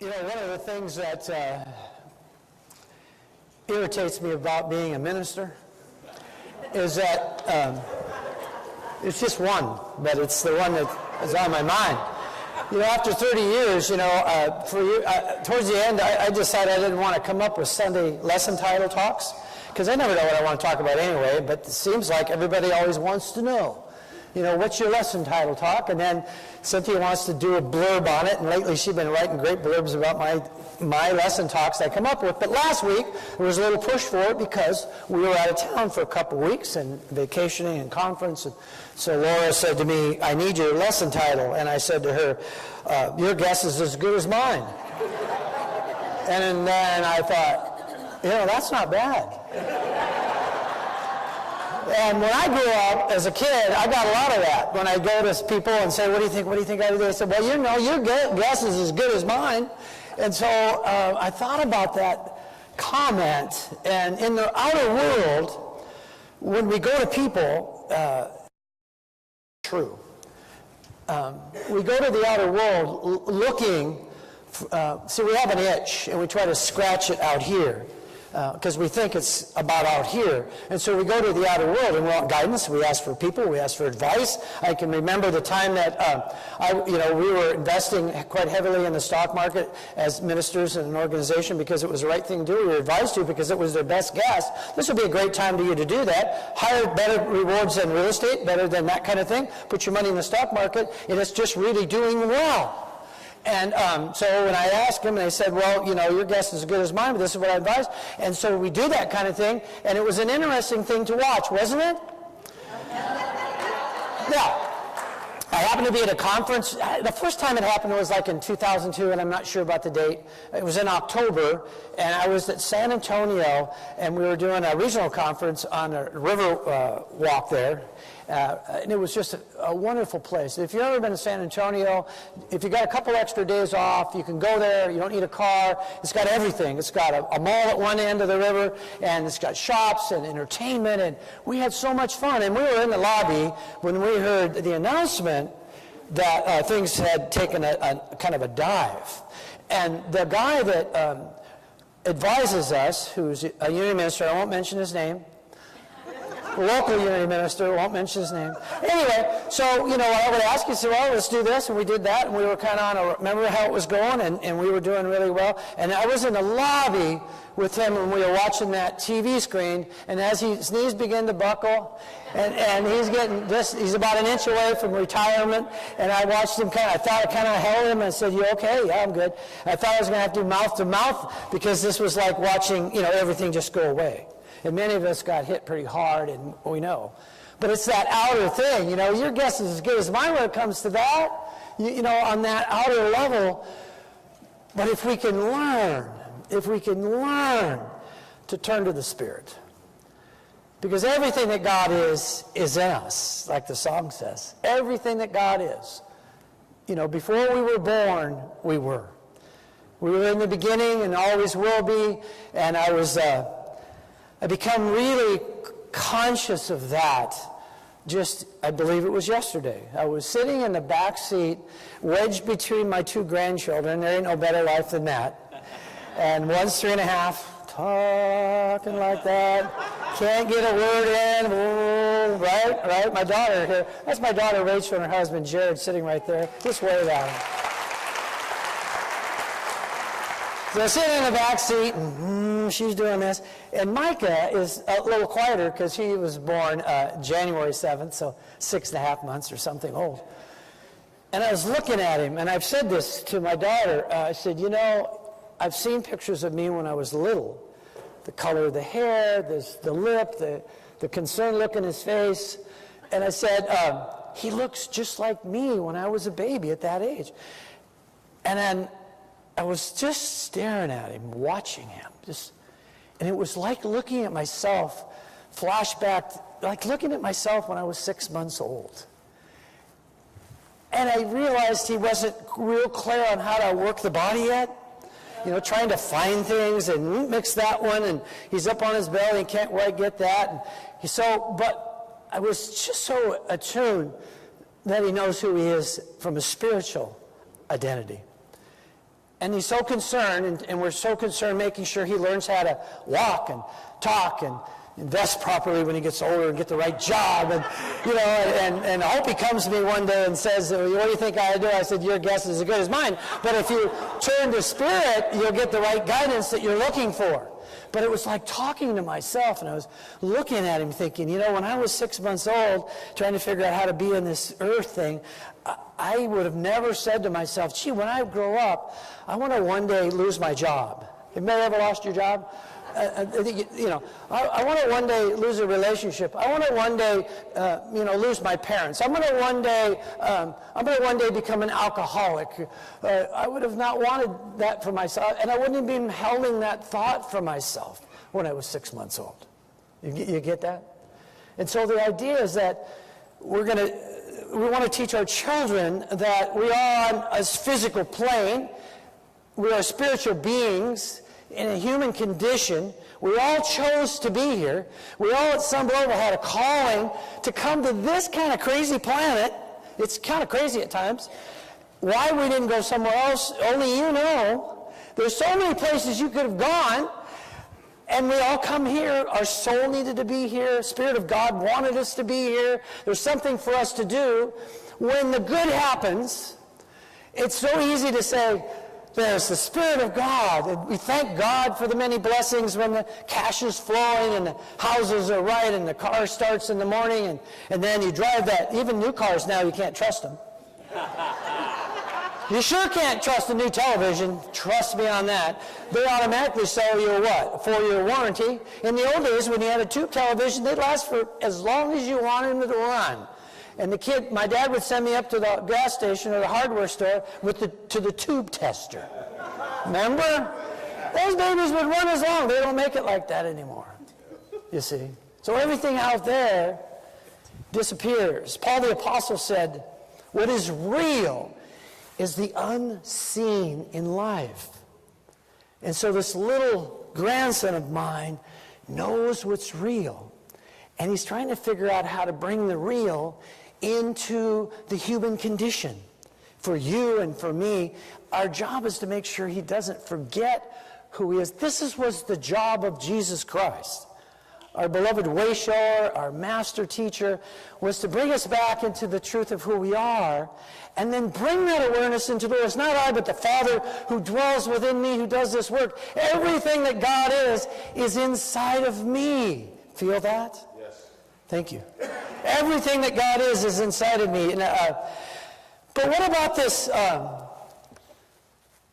You know, one of the things that irritates me about being a minister is that it's just one, but it's the one that is on my mind. You know, after 30 years, you know, towards the end, I decided I didn't want to come up with Sunday lesson title talks, because I never know what I want to talk about anyway, but it seems like everybody always wants to know. You know, what's your lesson title talk? And then Cynthia wants to do a blurb on it, and lately she's been writing great blurbs about my lesson talks I come up with. But last week, there was a little push for it because we were out of town for a couple of weeks and vacationing and conference. And so Laura said to me, I need your lesson title. And I said to her, your guess is as good as mine. And then I thought, you know, that's not bad. And when I grew up as a kid, I got a lot of that. When I go to people and say, what do you think I do? They said, well, you know, your guess is as good as mine. And so I thought about that comment. And in the outer world, when we go to people, true. We go to the outer world looking, see, we have an itch, and we try to scratch it out here. Because we think it's about out here. And so we go to the outer world and we want guidance. We ask for people. We ask for advice. I can remember the time that we were investing quite heavily in the stock market as ministers in an organization because it was the right thing to do. We were advised to because it was their best guess. This would be a great time for you to do that. Higher, better rewards than real estate, better than that kind of thing. Put your money in the stock market, and it's just really doing well. And so when I asked him, and they said, well, you know, your guess is as good as mine, but this is what I advise. And so we do that kind of thing, and it was an interesting thing to watch, wasn't it? Yeah. I happened to be at a conference. The first time it happened was like in 2002, and I'm not sure about the date. It was in October, and I was at San Antonio, and we were doing a regional conference on a river walk there. And it was just a wonderful place. If you've ever been to San Antonio, if you got a couple extra days off, you can go there. You don't need a car. It's got everything. It's got a mall at one end of the river, and it's got shops and entertainment, and we had so much fun. And we were in the lobby when we heard the announcement that things had taken a kind of a dive. And the guy that advises us, who's a union minister, I won't mention his name, local unity minister, won't mention his name. Anyway, so, you know, I would ask you, say, well, let's do this, and we did that, and we were kind of on a, remember how it was going, and we were doing really well. And I was in the lobby with him, and we were watching that TV screen, and as his knees began to buckle, and he's getting this, he's about an inch away from retirement, and I watched him I thought I kind of held him, and I said, you okay? Yeah, I'm good. I thought I was going to have to do mouth to mouth, because this was like watching, you know, everything just go away. And many of us got hit pretty hard, and we know. But it's that outer thing, you know, your guess is as good as mine when it comes to that, you know, on that outer level. But if we can learn to turn to the Spirit, because everything that God is in us, like the song says. Everything that God is. You know, before we were born, we were. We were in the beginning and always will be, and I become really conscious of that just, I believe it was yesterday. I was sitting in the back seat, wedged between my two grandchildren. There ain't no better life than that. And one's 3.5, talking like that. Can't get a word in. Right? My daughter here. That's my daughter Rachel and her husband Jared sitting right there. Just wave at them. So sitting in the back seat, and she's doing this. And Micah is a little quieter because he was born January 7th, so 6.5 months or something old. And I was looking at him, and I've said this to my daughter. I said, you know, I've seen pictures of me when I was little. The color of the hair, the lip, the concerned look in his face. And I said, he looks just like me when I was a baby at that age. And then I was just staring at him, watching him. And it was like looking at myself, flashback, like looking at myself when I was 6 months old. And I realized he wasn't real clear on how to work the body yet. You know, trying to find things and mix that one, and he's up on his belly and can't quite get that. But I was just so attuned that he knows who he is from a spiritual identity. And he's so concerned, and we're so concerned making sure he learns how to walk and talk and invest properly when he gets older and get the right job. And, you know, and I hope he comes to me one day and says, what do you think I do? I said, your guess is as good as mine. But if you turn to Spirit, you'll get the right guidance that you're looking for. But it was like talking to myself, and I was looking at him thinking, you know, when I was 6 months old, trying to figure out how to be in this earth thing, I would have never said to myself, gee, when I grow up, I want to one day lose my job. Have you ever lost your job? You know, I want to one day lose a relationship. I want to one day, you know, lose my parents. I'm going to one day become an alcoholic. I would have not wanted that for myself, and I wouldn't have been holding that thought for myself when I was 6 months old. You get that? And so the idea is that we want to teach our children that we are on a physical plane. We are spiritual beings in a human condition. We all chose to be here. We all at some level had a calling to come to this kind of crazy planet. It's kind of crazy at times. Why we didn't go somewhere else, only you know. There's so many places you could have gone, and we all come here. Our soul needed to be here. Spirit of God wanted us to be here. There's something for us to do. When the good happens, it's so easy to say, there's the Spirit of God. And we thank God for the many blessings when the cash is flowing and the houses are right and the car starts in the morning and then you drive that. Even new cars now, you can't trust them. You sure can't trust a new television. Trust me on that. They automatically sell you a what? A 4-year warranty. In the old days, when you had a tube television, they'd last for as long as you wanted them to run. And my dad would send me up to the gas station or the hardware store to the tube tester. Remember? Those babies would run as long. They don't make it like that anymore. You see? So everything out there disappears. Paul the Apostle said, what is real is the unseen in life. And so this little grandson of mine knows what's real. And he's trying to figure out how to bring the real into the human condition. For you and for me, our job is to make sure he doesn't forget who he is. This was the job of Jesus Christ. Our beloved way-shower, our master teacher, was to bring us back into the truth of who we are, and then bring that awareness into the world. It's not I, but the Father who dwells within me, who does this work. Everything that God is inside of me. Feel that? Yes. Thank you. Everything that God is inside of me. But what about this,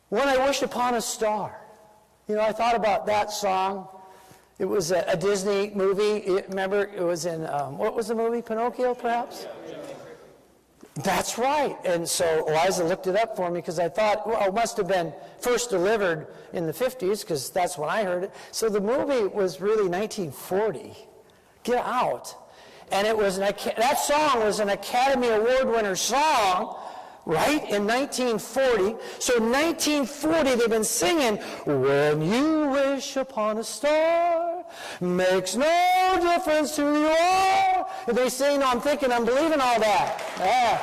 when I wish upon a star? You know, I thought about that song. It was a Disney movie. Remember, it was in, what was the movie? Pinocchio, perhaps? That's right. And so Eliza looked it up for me because I thought, well, it must have been first delivered in the 50s because that's when I heard it. So the movie was really 1940. Get out. And it was that song was an Academy Award winner song, right, in 1940. So in 1940, they've been singing, when you wish upon a star, makes no difference who you are. And they say, no, I'm believing all that. Yeah.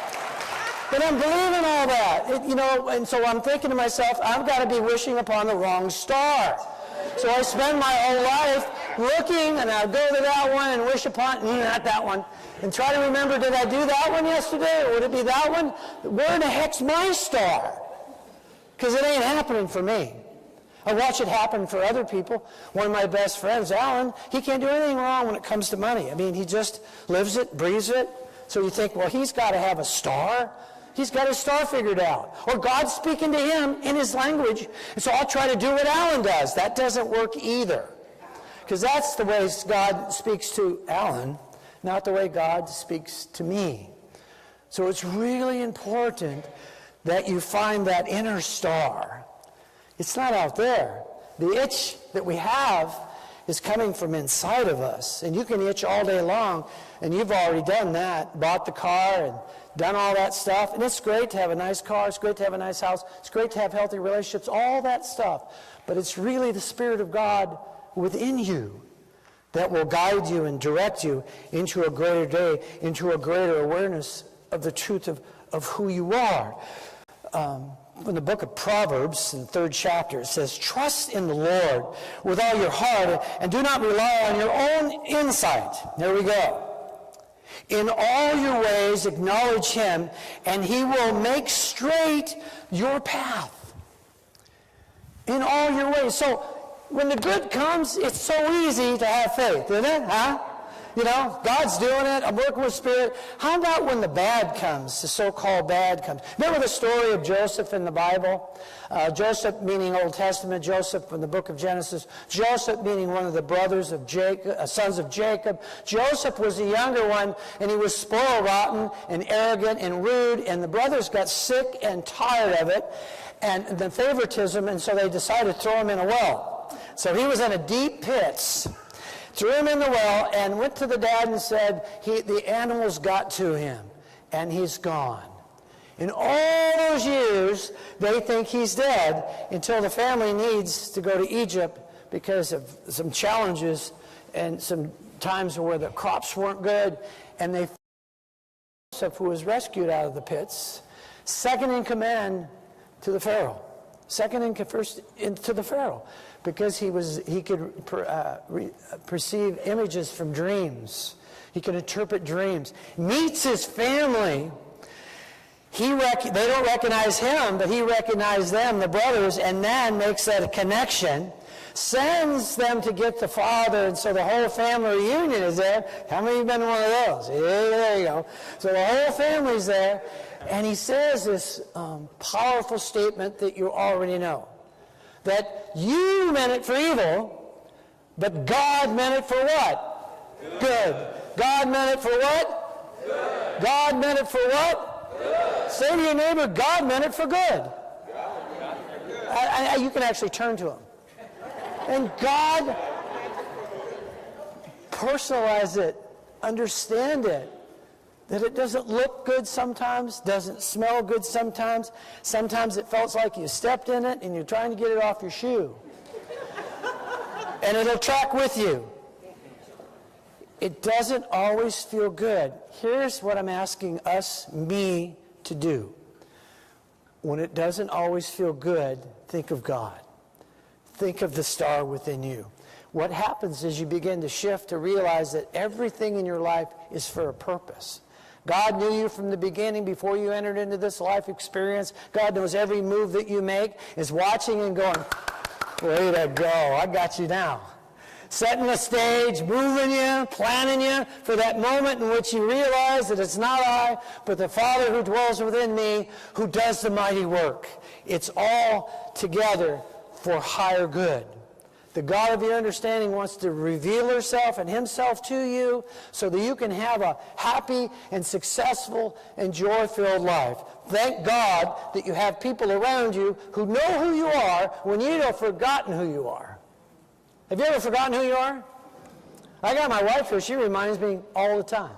But I'm believing all that. You know, and so I'm thinking to myself, I've got to be wishing upon the wrong star. So I spend my whole life looking, and I'll go to that one and wish upon, not that one, and try to remember, did I do that one yesterday, or would it be that one? Where in the heck's my star? Because it ain't happening for me. I watch it happen for other people. One of my best friends, Alan, he can't do anything wrong when it comes to money. I mean, he just lives it, breathes it. So you think, well, he's got to have a star. He's got his star figured out. Or God's speaking to him in his language. And so I'll try to do what Alan does. That doesn't work either. Because that's the way God speaks to Alan, not the way God speaks to me. So it's really important that you find that inner star. It's not out there. The itch that we have is coming from inside of us. And you can itch all day long, and you've already done that, bought the car and done all that stuff. And it's great to have a nice car. It's great to have a nice house. It's great to have healthy relationships, all that stuff. But it's really the Spirit of God within you that will guide you and direct you into a greater day, into a greater awareness of the truth of who you are. in the book of Proverbs, in the 3rd chapter. It says, trust in the Lord with all your heart and do not rely on your own insight. There we go. In all your ways acknowledge him, and he will make straight your path. In all your ways. So when the good comes, it's so easy to have faith, isn't it? Huh? You know, God's doing it. I'm working with Spirit. How about when the bad comes, the so-called bad comes? Remember the story of Joseph in the Bible? Joseph meaning Old Testament, Joseph in the book of Genesis. Joseph meaning one of the brothers of Jacob, sons of Jacob. Joseph was the younger one, and he was spoiled rotten and arrogant and rude, and the brothers got sick and tired of it, and the favoritism, and so they decided to throw him in a well. So he was in a deep pits. Threw him in the well and went to the dad and said, the animals got to him, and he's gone. In all those years, they think he's dead until the family needs to go to Egypt because of some challenges and some times where the crops weren't good, and they found Joseph, who was rescued out of the pits, second in command to the Pharaoh. To the Pharaoh. Because he could perceive images from dreams. He could interpret dreams. Meets his family. They don't recognize him, but he recognized them, the brothers, and then makes that a connection. Sends them to get the father, and so the whole family reunion is there. How many have been to one of those? Yeah, there you go. So the whole family's there, and he says this powerful statement that you already know. That you meant it for evil, but God meant it for what? Good. God meant it for what? Good. God meant it for what? Good. Say to your neighbor, God meant it for good. You can actually turn to him. And God, personalize it, understand it. That it doesn't look good sometimes, doesn't smell good sometimes. Sometimes it feels like you stepped in it and you're trying to get it off your shoe. And it'll track with you. It doesn't always feel good. Here's what I'm asking me to do. When it doesn't always feel good, think of God. Think of the star within you. What happens is you begin to shift to realize that everything in your life is for a purpose. God knew you from the beginning before you entered into this life experience. God knows every move that you make, is watching and going, way to go, I got you now. Setting the stage, moving you, planning you for that moment in which you realize that it's not I, but the Father who dwells within me who does the mighty work. It's all together for higher good. The God of your understanding wants to reveal herself and himself to you so that you can have a happy and successful and joy-filled life. Thank God that you have people around you who know who you are when you have forgotten who you are. Have you ever forgotten who you are? I got my wife here. She reminds me all the time.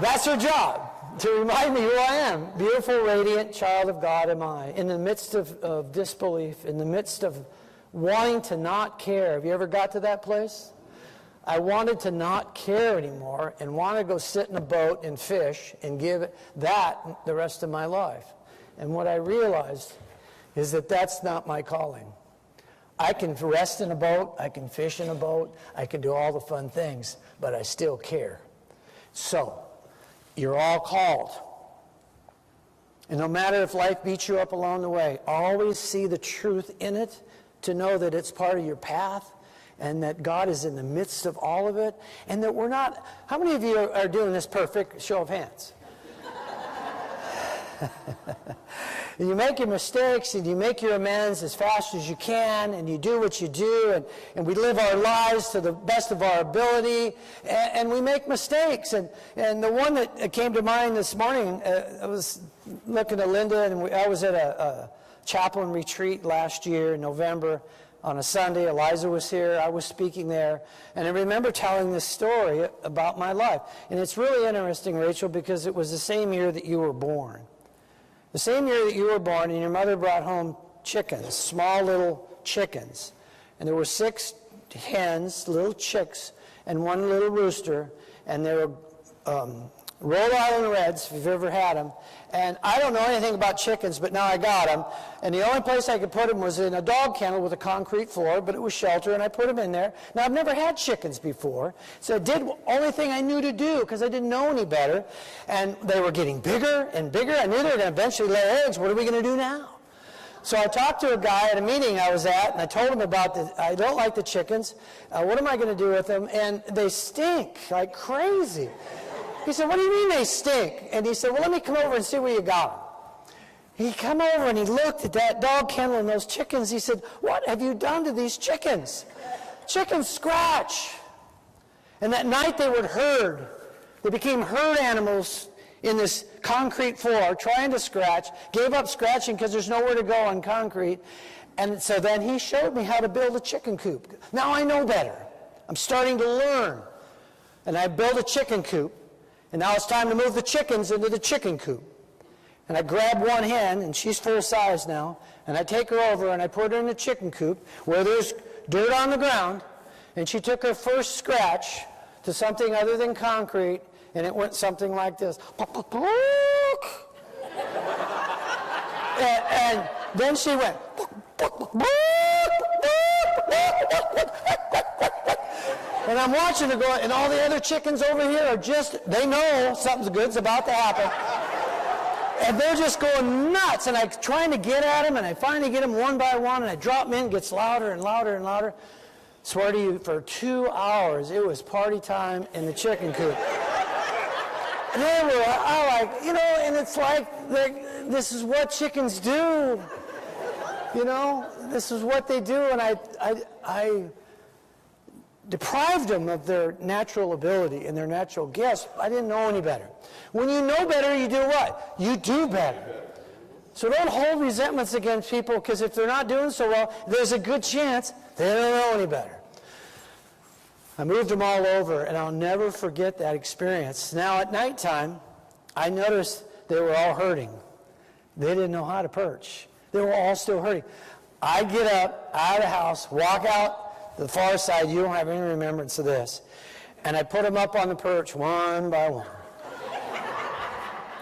That's her job. To remind me who I am. Beautiful, radiant child of God am I. In the midst of disbelief, in the midst of wanting to not care. Have you ever got to that place? I wanted to not care anymore and wanted to go sit in a boat and fish and give that the rest of my life. And what I realized is that that's not my calling. I can rest in a boat, I can fish in a boat, I can do all the fun things, but I still care. So, you're all called. And no matter if life beats you up along the way, always see the truth in it to know that it's part of your path and that God is in the midst of all of it and that we're not... How many of you are doing this perfect? Show of hands. You make your mistakes and you make your amends as fast as you can and you do what you do and we live our lives to the best of our ability and we make mistakes. And the one that came to mind this morning, I was looking at Linda and I was at a chaplain retreat last year in November on a Sunday. Eliza was here. I was speaking there. And I remember telling this story about my life. And it's really interesting, Rachel, because it was the same year that you were born. The same year that you were born, and your mother brought home chickens, small little chickens. And there were 6 hens, little chicks, and 1 little rooster, and they were Rhode Island Reds, if you've ever had them. And I don't know anything about chickens, but now I got them. And the only place I could put them was in a dog kennel with a concrete floor, but it was shelter, and I put them in there. Now, I've never had chickens before, so I did the only thing I knew to do because I didn't know any better. And they were getting bigger and bigger. I knew they were going to eventually lay eggs. What are we going to do now? So I talked to a guy at a meeting I was at, and I told him about I don't like the chickens. What am I going to do with them? And they stink like crazy. He said, what do you mean they stink? And he said, well, let me come over and see where you got them. He come over and he looked at that dog kennel and those chickens. He said, what have you done to these chickens? Chickens scratch. And that night they would herd. They became herd animals in this concrete floor trying to scratch, gave up scratching because there's nowhere to go on concrete. And so then he showed me how to build a chicken coop. Now I know better. I'm starting to learn. And I built a chicken coop. And now it's time to move the chickens into the chicken coop. And I grab one hen, and she's full size now, and I take her over and I put her in the chicken coop where there's dirt on the ground, and she took her first scratch to something other than concrete, and it went something like this. and then she went. And I'm watching her go, and all the other chickens over here are they know something good's about to happen. And they're just going nuts. And I'm trying to get at them, and I finally get them one by one, and I drop them in, it gets louder and louder and louder. Swear to you, for 2 hours, it was party time in the chicken coop. And they were all like, and it's like, this is what chickens do. This is what they do, and I deprived them of their natural ability and their natural gifts. I didn't know any better. When you know better, you do what? You do better. So don't hold resentments against people, because if they're not doing so well, there's a good chance they don't know any better. I moved them all over, and I'll never forget that experience. Now at nighttime, I noticed they were all hurting. They didn't know how to perch. They were all still hurting. I get up out of the house, walk out the far side. You don't have any remembrance of this. And I put them up on the perch one by one.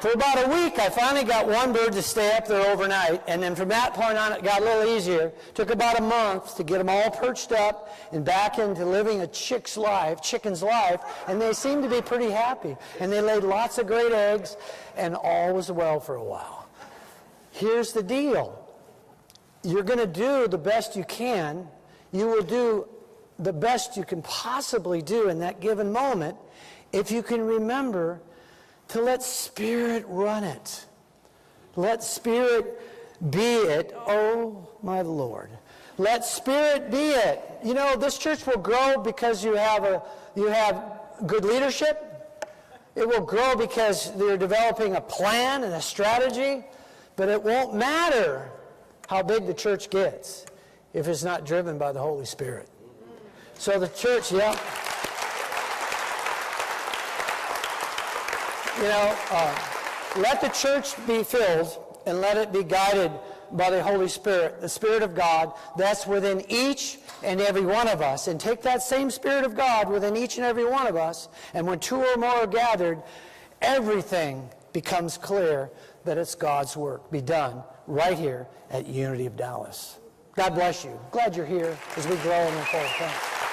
For about a week, I finally got one bird to stay up there overnight, and then from that point on, it got a little easier. Took about a month to get them all perched up and back into living a chicken's life, and they seemed to be pretty happy. And they laid lots of great eggs, and all was well for a while. Here's the deal. You're going to do the best you can. You will do the best you can possibly do in that given moment if you can remember to let Spirit run it. Let Spirit be it, oh my Lord. Let Spirit be it. This church will grow because you have good leadership. It will grow because you're developing a plan and a strategy, but it won't matter how big the church gets if it's not driven by the Holy Spirit. So the church, let the church be filled and let it be guided by the Holy Spirit, the Spirit of God that's within each and every one of us. And take that same Spirit of God within each and every one of us, and when two or more are gathered, everything becomes clear that it's God's work. Be done right here at Unity of Dallas. God bless you. Glad you're here as we grow in the faith. Thanks.